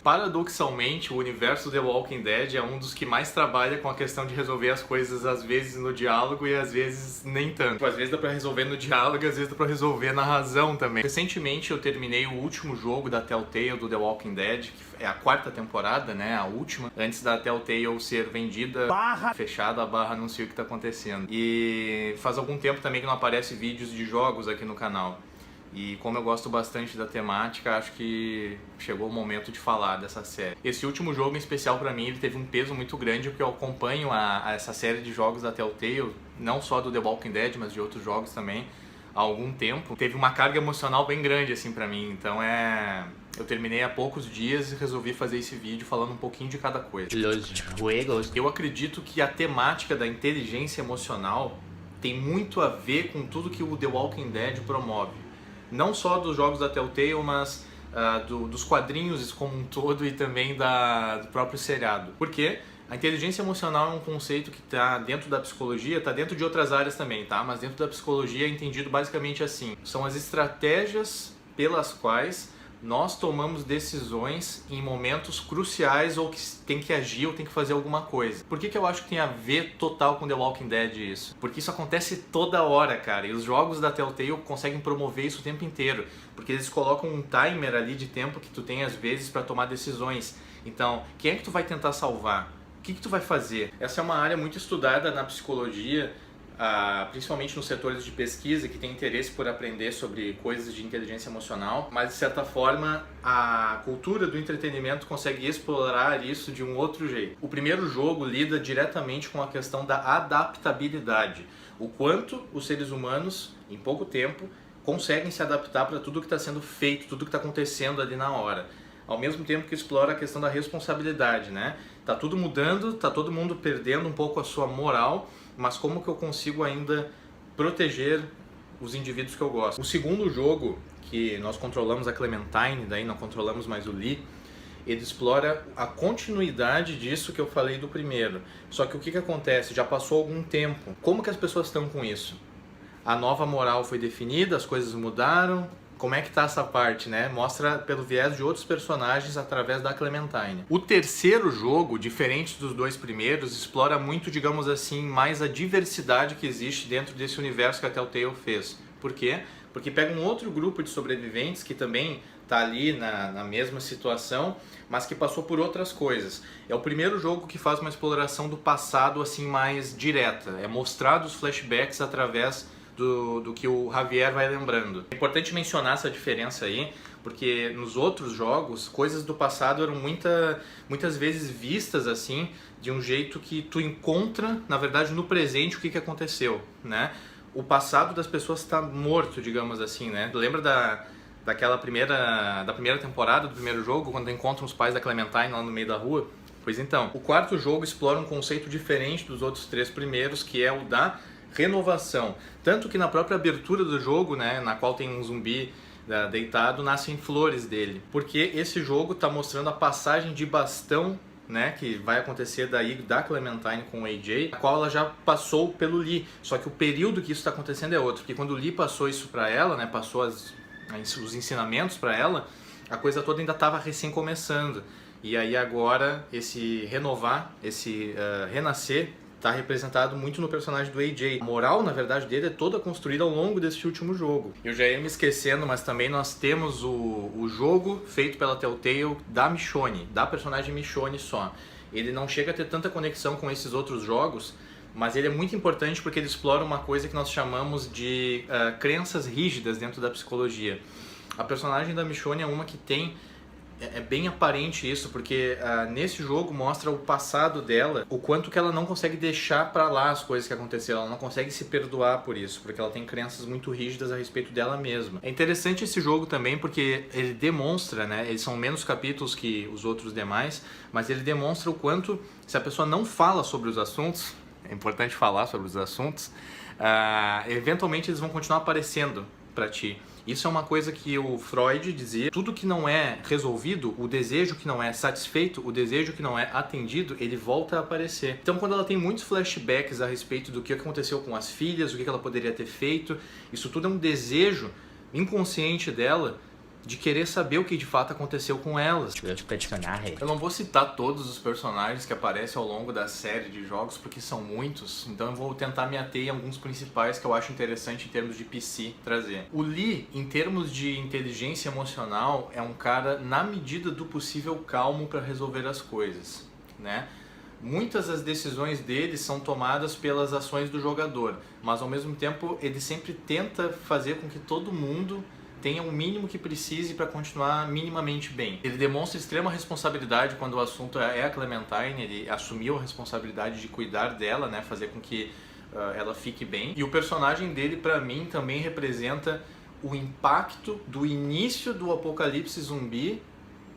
Paradoxalmente, o universo The Walking Dead é um dos que mais trabalha com a questão de resolver as coisas às vezes no diálogo e às vezes nem tanto. Às vezes dá pra resolver no diálogo e às vezes dá pra resolver na razão também. Recentemente eu terminei o último jogo da Telltale do The Walking Dead, que é a 4ª temporada, né, a última, antes da Telltale ser vendida, fechada, a barra não sei o que tá acontecendo. E faz algum tempo também que não aparece vídeos de jogos aqui no canal. E como eu gosto bastante da temática, acho que chegou o momento de falar dessa série. Esse último jogo em especial pra mim, ele teve um peso muito grande porque eu acompanho essa série de jogos da Telltale, não só do The Walking Dead, mas de outros jogos também, há algum tempo. Teve uma carga emocional bem grande assim pra mim, então eu terminei há poucos dias e resolvi fazer esse vídeo falando um pouquinho de cada coisa. Eu acredito que a temática da inteligência emocional tem muito a ver com tudo que o The Walking Dead promove. Não só dos jogos da Telltale, mas dos quadrinhos como um todo e também do próprio seriado. Porque a inteligência emocional é um conceito que está dentro da psicologia, está dentro de outras áreas também, tá? Mas dentro da psicologia é entendido basicamente assim. São as estratégias pelas quais nós tomamos decisões em momentos cruciais ou que tem que agir ou tem que fazer alguma coisa. Por que eu acho que tem a ver total com The Walking Dead isso? Porque isso acontece toda hora, cara. E os jogos da Telltale conseguem promover isso o tempo inteiro. Porque eles colocam um timer ali de tempo que tu tem às vezes para tomar decisões. Então, quem é que tu vai tentar salvar? O que tu vai fazer? Essa é uma área muito estudada na psicologia, principalmente nos setores de pesquisa que tem interesse por aprender sobre coisas de inteligência emocional, mas de certa forma a cultura do entretenimento consegue explorar isso de um outro jeito. O primeiro jogo lida diretamente com a questão da adaptabilidade, o quanto os seres humanos, em pouco tempo, conseguem se adaptar para tudo que está sendo feito, tudo que está acontecendo ali na hora. Ao mesmo tempo que explora a questão da responsabilidade, né? Tá tudo mudando, tá todo mundo perdendo um pouco a sua moral, mas como que eu consigo ainda proteger os indivíduos que eu gosto? O segundo jogo, que nós controlamos a Clementine, daí não controlamos mais o Lee, ele explora a continuidade disso que eu falei do primeiro. Só que o que acontece? Já passou algum tempo. Como que as pessoas estão com isso? A nova moral foi definida, as coisas mudaram. Como é que tá essa parte, né? Mostra pelo viés de outros personagens através da Clementine. O terceiro jogo, diferente dos dois primeiros, explora muito, digamos assim, mais a diversidade que existe dentro desse universo que a Telltale fez. Por quê? Porque pega um outro grupo de sobreviventes que também tá ali na mesma situação, mas que passou por outras coisas. É o primeiro jogo que faz uma exploração do passado assim mais direta. É mostrado os flashbacks através do que o Javier vai lembrando. É importante mencionar essa diferença aí, porque nos outros jogos, coisas do passado eram muitas vezes vistas assim, de um jeito que tu encontra, na verdade, no presente o que aconteceu, né? O passado das pessoas está morto, digamos assim, né? Lembra da primeira temporada do primeiro jogo, quando encontram os pais da Clementine lá no meio da rua? Pois então, o quarto jogo explora um conceito diferente dos outros três primeiros, que é o da renovação. Tanto que na própria abertura do jogo, né, na qual tem um zumbi deitado, nascem flores dele. Porque esse jogo está mostrando a passagem de bastão, né, que vai acontecer daí da Clementine com o AJ, a qual ela já passou pelo Lee. Só que o período que isso está acontecendo é outro. Porque quando o Lee passou isso para ela, né, passou os ensinamentos para ela, a coisa toda ainda estava recém começando. E aí agora esse renovar, esse renascer, está representado muito no personagem do AJ. A moral, na verdade, dele é toda construída ao longo desse último jogo. Eu já ia me esquecendo, mas também nós temos o jogo feito pela Telltale da Michonne, da personagem Michonne só. Ele não chega a ter tanta conexão com esses outros jogos, mas ele é muito importante porque ele explora uma coisa que nós chamamos de crenças rígidas dentro da psicologia. A personagem da Michonne é uma que tem... É bem aparente isso, porque nesse jogo mostra o passado dela, o quanto que ela não consegue deixar pra lá as coisas que aconteceram, ela não consegue se perdoar por isso, porque ela tem crenças muito rígidas a respeito dela mesma. É interessante esse jogo também porque ele demonstra, né, eles são menos capítulos que os outros demais, mas ele demonstra o quanto, se a pessoa não fala sobre os assuntos, é importante falar sobre os assuntos, eventualmente eles vão continuar aparecendo pra ti. Isso é uma coisa que o Freud dizia, tudo que não é resolvido, o desejo que não é satisfeito, o desejo que não é atendido, ele volta a aparecer. Então quando ela tem muitos flashbacks a respeito do que aconteceu com as filhas, o que ela poderia ter feito, isso tudo é um desejo inconsciente dela de querer saber o que de fato aconteceu com elas. Eu não vou citar todos os personagens que aparecem ao longo da série de jogos, porque são muitos, então eu vou tentar me ater em alguns principais que eu acho interessante em termos de PC trazer. O Lee, em termos de inteligência emocional, é um cara, na medida do possível, calmo para resolver as coisas, né? Muitas das decisões dele são tomadas pelas ações do jogador, mas ao mesmo tempo ele sempre tenta fazer com que todo mundo tenha o mínimo que precise para continuar minimamente bem. Ele demonstra extrema responsabilidade quando o assunto é a Clementine, ele assumiu a responsabilidade de cuidar dela, né, fazer com que ela fique bem. E o personagem dele, para mim, também representa o impacto do início do apocalipse zumbi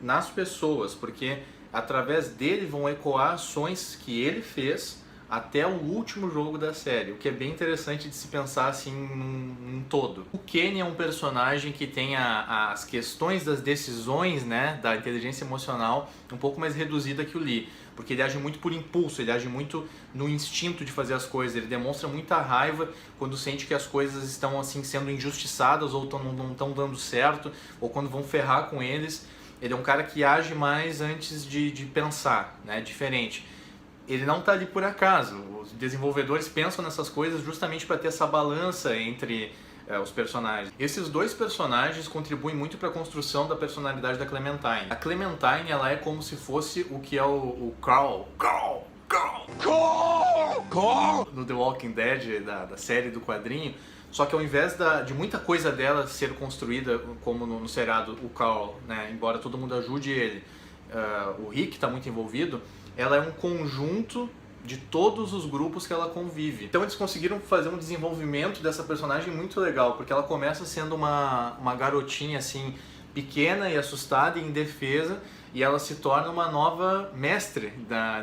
nas pessoas, porque através dele vão ecoar ações que ele fez até o último jogo da série, o que é bem interessante de se pensar assim num todo. O Kenny é um personagem que tem as questões das decisões, né, da inteligência emocional um pouco mais reduzida que o Lee, porque ele age muito por impulso, ele age muito no instinto de fazer as coisas, ele demonstra muita raiva quando sente que as coisas estão assim sendo injustiçadas ou não estão dando certo, ou quando vão ferrar com eles. Ele é um cara que age mais antes de pensar, né, diferente. Ele não está ali por acaso. Os desenvolvedores pensam nessas coisas justamente para ter essa balança entre os personagens. Esses dois personagens contribuem muito para a construção da personalidade da Clementine. A Clementine, ela é como se fosse o que é o Carl no The Walking Dead, da série do quadrinho. Só que ao invés de muita coisa dela ser construída, como no seriado, o Carl, né, embora todo mundo ajude ele, o Rick está muito envolvido, ela é um conjunto de todos os grupos que ela convive. Então eles conseguiram fazer um desenvolvimento dessa personagem muito legal, porque ela começa sendo uma garotinha assim, pequena e assustada e indefesa, e ela se torna uma nova mestre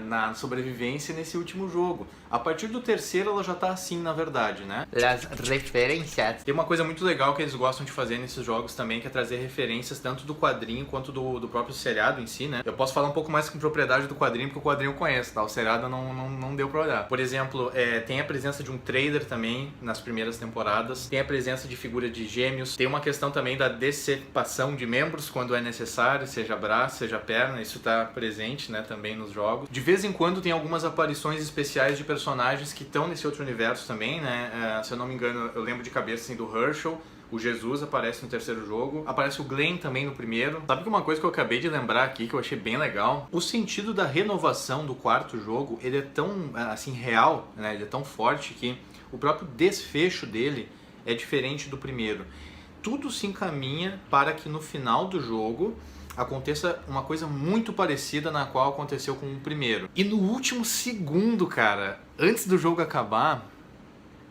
na sobrevivência nesse último jogo. A partir do terceiro ela já tá assim, na verdade, né? As referências. Tem uma coisa muito legal que eles gostam de fazer nesses jogos também, que é trazer referências tanto do quadrinho quanto do próprio seriado em si, né? Eu posso falar um pouco mais com propriedade do quadrinho, porque o quadrinho eu conheço, tá? O seriado não deu pra olhar. Por exemplo, tem a presença de um trailer também nas primeiras temporadas, tem a presença de figura de gêmeos, tem uma questão também da decepação de membros quando é necessário, seja braço, seja perna, isso tá presente, né, também nos jogos. De vez em quando tem algumas aparições especiais de personagens que estão nesse outro universo também, né? Se eu não me engano, eu lembro de cabeça assim, do Herschel, o Jesus aparece no terceiro jogo, aparece o Glenn também no primeiro. Sabe que uma coisa que eu acabei de lembrar aqui, que eu achei bem legal? O sentido da renovação do quarto jogo, ele é tão, assim, real, né? Ele é tão forte que o próprio desfecho dele é diferente do primeiro. Tudo se encaminha para que no final do jogo aconteça uma coisa muito parecida na qual aconteceu com o primeiro. E no último segundo, cara, antes do jogo acabar,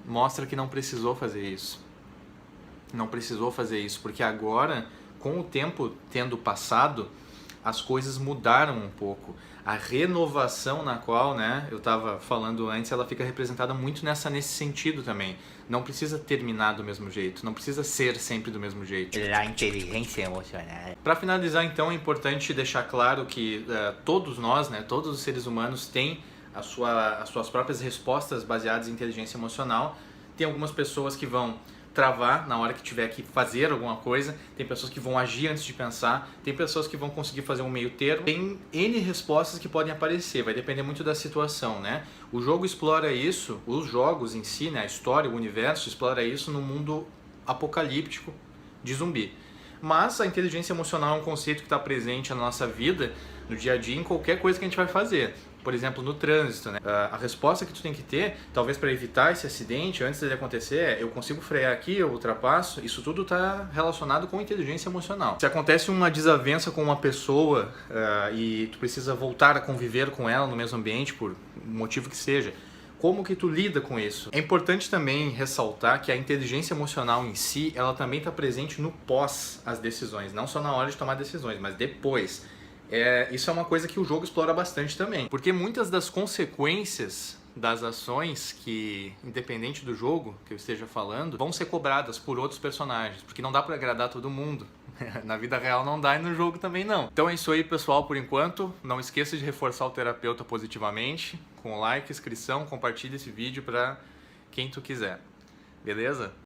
mostra que não precisou fazer isso. Não precisou fazer isso, porque agora, com o tempo tendo passado, as coisas mudaram um pouco. A renovação na qual, né, eu estava falando antes, ela fica representada muito nesse sentido também. Não precisa terminar do mesmo jeito, não precisa ser sempre do mesmo jeito. A inteligência emocional. Para finalizar, então, é importante deixar claro que todos nós, né, todos os seres humanos têm as suas próprias respostas baseadas em inteligência emocional. Tem algumas pessoas que vão travar na hora que tiver que fazer alguma coisa, tem pessoas que vão agir antes de pensar, tem pessoas que vão conseguir fazer um meio termo, tem N respostas que podem aparecer, vai depender muito da situação, né? O jogo explora isso, os jogos em si, né, a história, o universo, explora isso no mundo apocalíptico de zumbi. Mas a inteligência emocional é um conceito que está presente na nossa vida, no dia a dia, em qualquer coisa que a gente vai fazer. Por exemplo, no trânsito, né? A resposta que tu tem que ter, talvez para evitar esse acidente, antes dele acontecer, é: eu consigo frear aqui, eu ultrapasso. Isso tudo está relacionado com inteligência emocional. Se acontece uma desavença com uma pessoa e tu precisa voltar a conviver com ela no mesmo ambiente, por motivo que seja, como que tu lida com isso? É importante também ressaltar que a inteligência emocional em si, ela também está presente no pós as decisões, não só na hora de tomar decisões, mas depois. Isso é uma coisa que o jogo explora bastante também, porque muitas das consequências das ações que, independente do jogo que eu esteja falando, vão ser cobradas por outros personagens, porque não dá pra agradar todo mundo. Na vida real não dá e no jogo também não. Então é isso aí, pessoal, por enquanto. Não esqueça de reforçar o terapeuta positivamente, com like, inscrição, compartilhe esse vídeo pra quem tu quiser. Beleza?